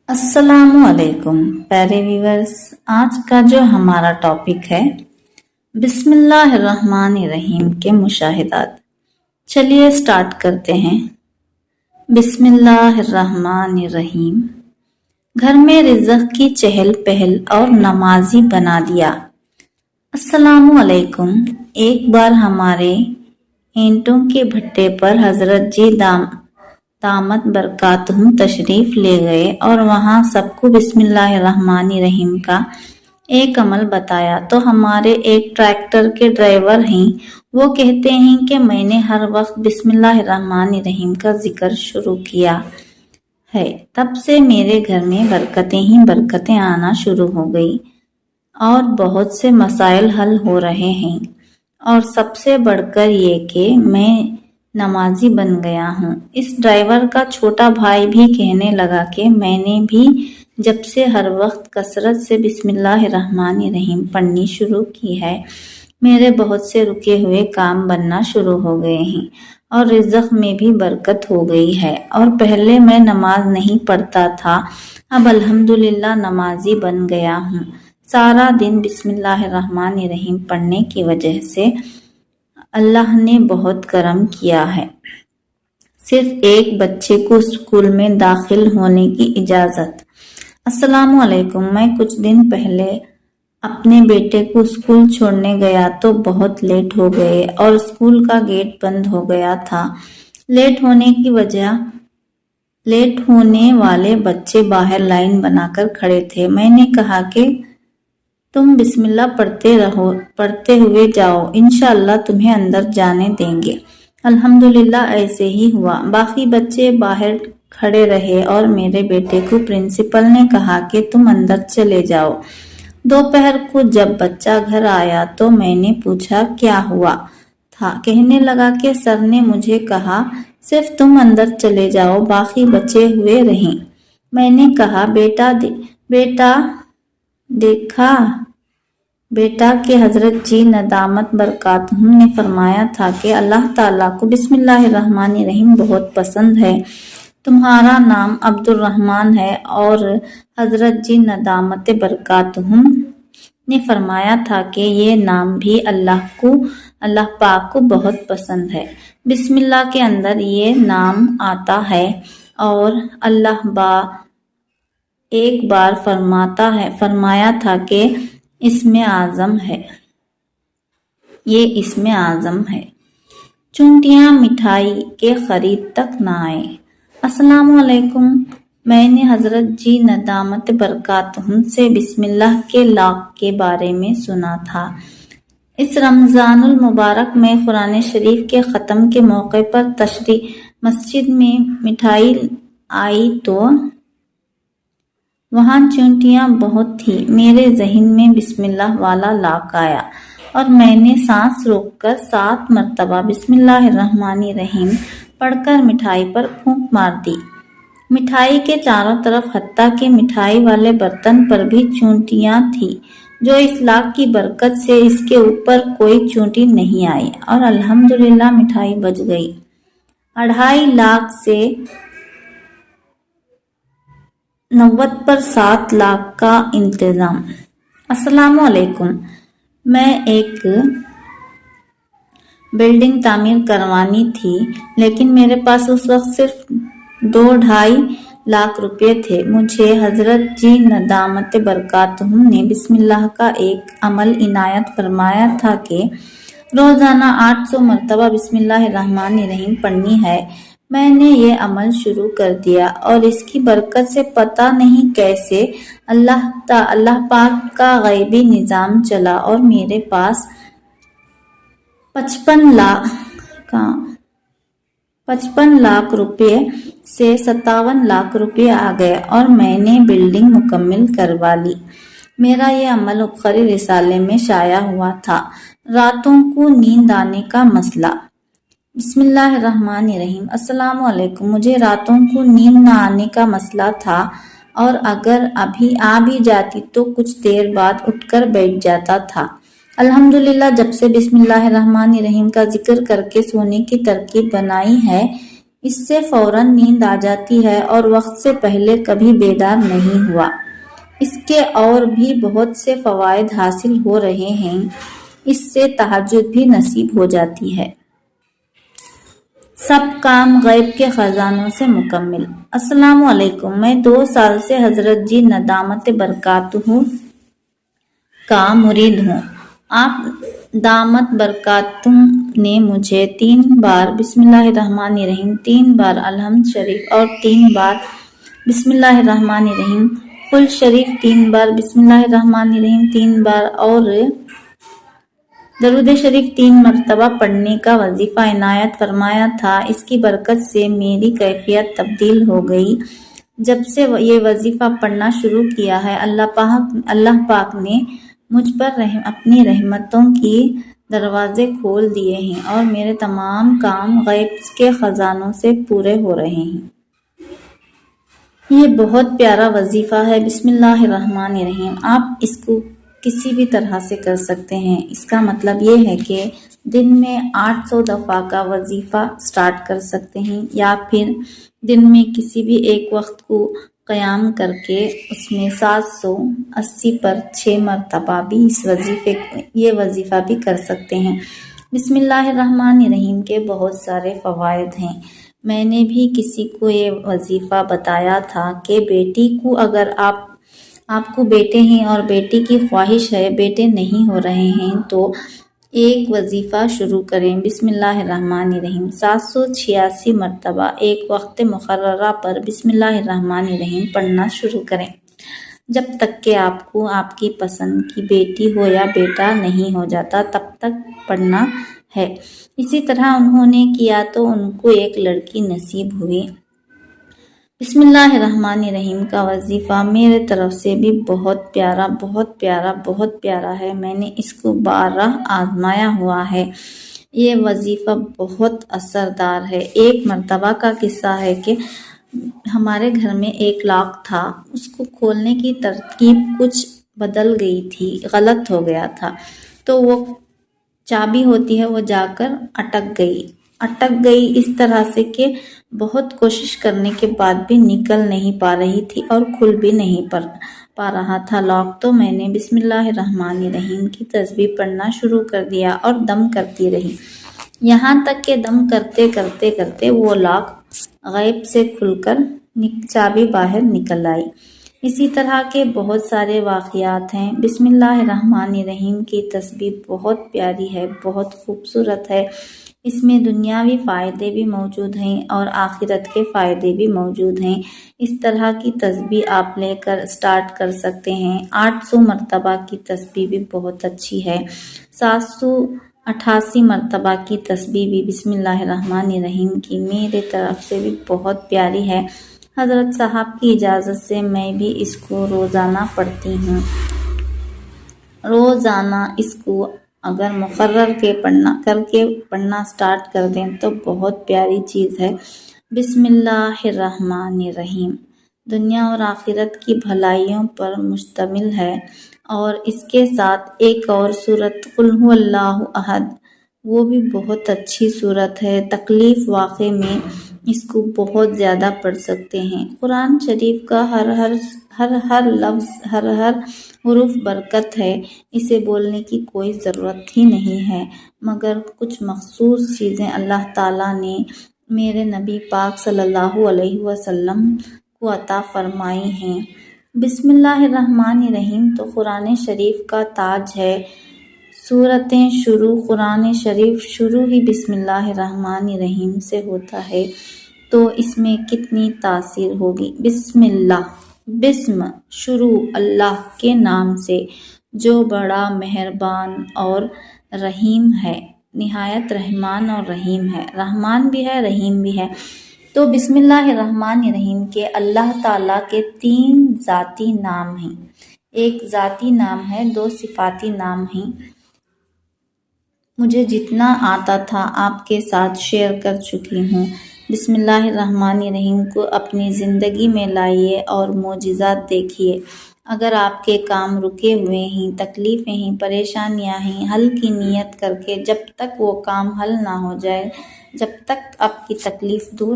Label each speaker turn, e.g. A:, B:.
A: अस्सलाम वालेकुम प्यारे व्यूअर्स। आज का जो हमारा टॉपिक है बिस्मिल्लाहिर्रहमानिर्रहीम के मुशाहिदात। चलिए स्टार्ट करते हैं। बिस्मिल्लाहिर्रहमानिर्रहीम। घर में रिज़्क़ की चहल पहल और नमाजी बना दिया। अस्सलामु अलैकुम। एक बार हमारे ईंटों के भट्टे पर हजरत जी दामत बरकातहुम तशरीफ ले गए और वहां सबको बिस्मिल्लाहिर्रहमानिर्रहीम का एक अमल बताया। तो हमारे एक ट्रैक्टर के ड्राइवर हैं, वो कहते हैं कि मैंने हर वक्त बिस्मिल्लाहिर्रहमानिर्रहीम का जिक्र शुरू किया है, तब से मेरे घर में बरकतें ही बरकतें आना शुरू हो गई और बहुत से मसाइल हल हो रहे हैं। और सबसे बढ़कर ये कि मैं नमाजी बन गया हूँ। इस ड्राइवर का छोटा भाई भी कहने लगा कि मैंने भी जब से हर वक्त कसरत से बिस्मिल्लाहिर्रहमानिर्रहीम पढ़नी शुरू की है, मेरे बहुत से रुके हुए काम बनना शुरू हो गए हैं और रिज़्क़ में भी बरकत हो गई है। और पहले मैं नमाज नहीं पढ़ता था, अब अल्हम्दुलिल्लाह नमाजी बन गया हूँ। सारा दिन बिस्मिल्लाहिर्रहमानिर्रहीम पढ़ने की वजह से अल्लाह ने बहुत करम किया है। सिर्फ एक बच्चे को स्कूल में दाखिल होने की इजाज़त। अस्सलामु अलैकुम। मैं कुछ दिन पहले अपने बेटे को स्कूल छोड़ने गया तो बहुत लेट हो गए और स्कूल का गेट बंद हो गया था। लेट होने वाले बच्चे बाहर लाइन बनाकर खड़े थे। मैंने कहा कि तुम बिस्मिल्लाह पढ़ते हुए जाओ, इंशाअल्लाह तुम्हें अंदर जाने देंगे। अल्हम्दुलिल्लाह ऐसे ही हुआ। बाकी बच्चे बाहर खड़े रहे और मेरे बेटे को प्रिंसिपल ने कहा कि तुम अंदर चले जाओ। दोपहर को जब बच्चा घर आया तो मैंने पूछा क्या हुआ था। कहने लगा कि सर ने मुझे कहा सिर्फ तुम अंदर चले जाओ, बाकी बचे हुए रहें। मैंने कहा बेटा के हजरत जी नदामत बरकातहुम ने फरमाया था कि अल्लाह ताला को बिस्मिल्लाहिर्रहमानिर्रहीम बहुत पसंद है। तुम्हारा नाम अब्दुल रहमान है और हजरत जी नदामत बरकातहुम ने फरमाया था कि ये नाम भी अल्लाह पाक को बहुत पसंद है। बिस्मिल्लाह के अंदर ये नाम आता है और एक बार फरमाया था कि इसमें आज़म है, ये इसमें आज़म है। चूंटियां मिठाई के खरीद तक ना आए। अस्सलामु अलैकुम। मैंने हजरत जी नदामत बरकातहुम से बिस्मिल्लाह के लाक के बारे में सुना था। इस रमजानुल मुबारक में कुरान शरीफ के ख़त्म के मौके पर मस्जिद में मिठाई आई तो वहाँ चूंटियां बहुत थी। मेरे जहन में बिस्मिल्लाह वाला लाक आया और मैंने सांस रोककर 7 मरतबा बिस्मिल्लाहिर्रहमानिर्रहीम पढ़कर मिठाई पर फूंक मार दी। मिठाई के चारों तरफ हत्ता के मिठाई वाले बर्तन पर भी चूंटियां थी, जो इस लाक की बरकत से इसके ऊपर कोई चूंटी नहीं आई और अल्हम्दुलिल्लाह मिठाई बच गई। 2.5 लाख से 90 पर 7 लाख का इंतजाम। अस्सलामु अलैकुम। मैं एक बिल्डिंग तामीर करवानी थी, लेकिन मेरे पास उस वक्त सिर्फ 2-2.5 लाख रुपए थे। मुझे हजरत जी नदामत बरकातहुम ने बिस्मिल्लाह का एक अमल इनायत फरमाया था कि रोजाना 800 मरतबा बिस्मिल्लाहिर्रहमानिर्रहीम पढ़नी है। मैंने ये अमल शुरू कर दिया और इसकी बरकत से पता नहीं कैसे अल्लाह पाक का गैबी निज़ाम चला और मेरे पास 55 लाख रुपए से 57 लाख रुपए आ गए और मैंने बिल्डिंग मुकम्मल करवा ली। मेरा ये अमल उखरी रिसाले में शाया हुआ था। रातों को नींद आने का मसला। बिस्मिल्लाहिर्रहमानिर्रहीम। अस्सलामु अलैकुम। मुझे रातों को नींद न आने का मसला था और अगर अभी आ भी जाती तो कुछ देर बाद उठकर बैठ जाता था। अल्हम्दुलिल्लाह जब से बिस्मिल्लाहिर्रहमानिर्रहीम का जिक्र करके सोने की तरकीब बनाई है, اس سے فوراً نیند آ جاتی ہے اور وقت سے پہلے کبھی بیدار نہیں ہوا۔ اس کے اور بھی بہت سے فوائد حاصل ہو رہے ہیں۔ اس سے تہجد بھی نصیب ہو جاتی ہے۔ سب کام غیب کے خزانوں سے مکمل۔ السلام علیکم، میں 2 سال سے حضرت جی ندامت برکاتہ کا مرید ہوں۔ آپ دامت برکاتہ نے مجھے 3 بار بسم اللہ الرحمن الرحیم، 3 بار الحمد شریف اور 3 بار بسم اللہ الرحمن الرحیم، قل شریف 3 بار، بسم اللہ الرحمن الرحیم 3 بار اور درود شریف 3 مرتبہ پڑھنے کا وظیفہ عنایت فرمایا تھا۔ اس کی برکت سے میری کیفیت تبدیل ہو گئی۔ جب سے یہ وظیفہ پڑھنا شروع کیا ہے، اللہ پاک نے مجھ پر اپنی رحمتوں کی دروازے کھول دیے ہیں اور میرے تمام کام غیب کے خزانوں سے پورے ہو رہے ہیں۔ یہ بہت پیارا وظیفہ ہے، بسم اللہ الرحمن الرحیم۔ آپ اس کو کسی بھی طرح سے کر سکتے ہیں۔ اس کا مطلب یہ ہے کہ دن میں 800 دفعہ کا وظیفہ سٹارٹ کر سکتے ہیں، یا پھر دن میں کسی بھی ایک وقت کو قیام کر کے اس میں 780 پر 6 مرتبہ بھی یہ وظیفہ بھی کر سکتے ہیں۔ بسم اللہ الرحمن الرحیم کے بہت سارے فوائد ہیں۔ میں نے بھی کسی کو یہ وظیفہ بتایا تھا کہ بیٹی کو، اگر آپ کو بیٹے ہیں اور بیٹی کی خواہش ہے، بیٹے نہیں ہو رہے ہیں، تو ایک وظیفہ شروع کریں، بسم اللہ الرحمن الرحیم 786 مرتبہ ایک وقت مقررہ پر بسم اللہ الرحمن الرحیم پڑھنا شروع کریں، جب تک کہ آپ کو آپ کی پسند کی بیٹی ہو یا بیٹا نہیں ہو جاتا، تب تک پڑھنا ہے۔ اسی طرح انہوں نے کیا تو ان کو ایک لڑکی نصیب ہوئی۔ بسم اللہ الرحمن الرحیم کا وظیفہ میرے طرف سے بھی بہت پیارا ہے۔ میں نے اس کو 12 آزمایا ہوا ہے۔ یہ وظیفہ بہت اثردار ہے۔ ایک مرتبہ کا قصہ ہے کہ ہمارے گھر میں ایک لاک تھا، اس کو کھولنے کی ترکیب کچھ بدل گئی تھی، غلط ہو گیا تھا، تو وہ چابی ہوتی ہے وہ جا کر اٹک گئی اس طرح سے کہ بہت کوشش کرنے کے بعد بھی نکل نہیں پا رہی تھی اور کھل بھی نہیں پا رہا تھا لاک۔ تو میں نے بسم اللہ الرحمن الرحیم کی تسبیح پڑھنا شروع کر دیا اور دم کرتی رہی، یہاں تک کہ دم کرتے وہ لاک غیب سے کھل کر چابی باہر نکل آئی۔ اسی طرح کے بہت سارے واقعات ہیں۔ بسم اللہ الرحمن الرحیم کی تسبیح بہت پیاری ہے، بہت خوبصورت ہے۔ اس میں دنیاوی فائدے بھی موجود ہیں اور آخرت کے فائدے بھی موجود ہیں۔ اس طرح کی تسبیح آپ لے کر سٹارٹ کر سکتے ہیں۔ 800 مرتبہ کی تسبیح بھی بہت اچھی ہے۔ 788 مرتبہ کی تسبیح بھی بسم اللہ الرحمن الرحیم کی میرے طرف سے بھی بہت پیاری ہے۔ حضرت صاحب کی اجازت سے میں بھی اس کو روزانہ پڑھتی ہوں۔ روزانہ اس کو اگر مقرر کر کے پڑھنا سٹارٹ کر دیں تو بہت پیاری چیز ہے۔ بسم اللہ الرحمن الرحیم دنیا اور آخرت کی بھلائیوں پر مشتمل ہے، اور اس کے ساتھ ایک اور سورت قل ھو اللہ احد، وہ بھی بہت اچھی سورت ہے۔ تکلیف واقع میں اس کو بہت زیادہ پڑھ سکتے ہیں۔ قرآن شریف کا ہر لفظ، ہر حرف برکت ہے، اسے بولنے کی کوئی ضرورت ہی نہیں ہے، مگر کچھ مخصوص چیزیں اللہ تعالیٰ نے میرے نبی پاک صلی اللہ علیہ وسلم کو عطا فرمائی ہیں۔ بسم اللہ الرحمن الرحیم تو قرآن شریف کا تاج ہے۔ سورتیں قرآن شریف شروع ہی بسم اللہ الرحمن الرحیم سے ہوتا ہے، تو اس میں کتنی تاثیر ہوگی۔ بسم شروع اللہ کے نام سے جو بڑا مہربان اور رحیم ہے، نہایت رحمان اور رحیم ہے، رحمان بھی ہے رحیم بھی ہے۔ تو بسم اللہ الرحمن الرحیم کے اللہ تعالیٰ کے 3 ذاتی نام ہیں، ایک ذاتی نام ہے، 2 صفاتی نام ہیں۔ مجھے جتنا آتا تھا آپ کے ساتھ شیئر کر چکی ہوں۔ بسم اللہ الرحمن الرحیم کو اپنی زندگی میں لائیے اور معجزات دیکھیے۔ اگر آپ کے کام رکے ہوئے ہیں، تکلیفیں ہیں، پریشانیاں ہیں، حل کی نیت کر کے جب تک وہ کام حل نہ ہو جائے، جب تک آپ کی تکلیف دور